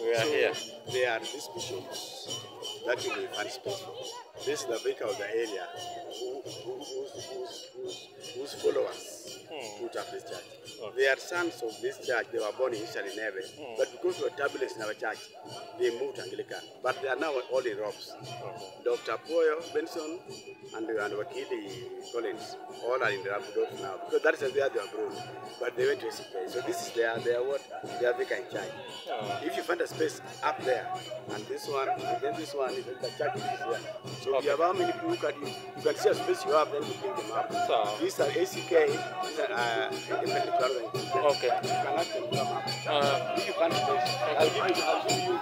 We are here. They are these bishops that you will find space for. This is the vicar of the area whose followers put up this church. Okay. They are sons of this church. They were born initially in Neve, but because we were turbulence in our church, they moved to Anglican. But they are now all in robes. Dr. Poyo Benson and Wakili Collins all are in the robes now because that is where they were grown. But they went to SK. So this is their vicar in charge. If you find a space up there, and this one, and then this one, the church is here. So if you have how many people you can see a space you have, then you bring them up. So, These are ACK, these are independent organizations. okay. You can ask them to come up. If you find space, I'll give you.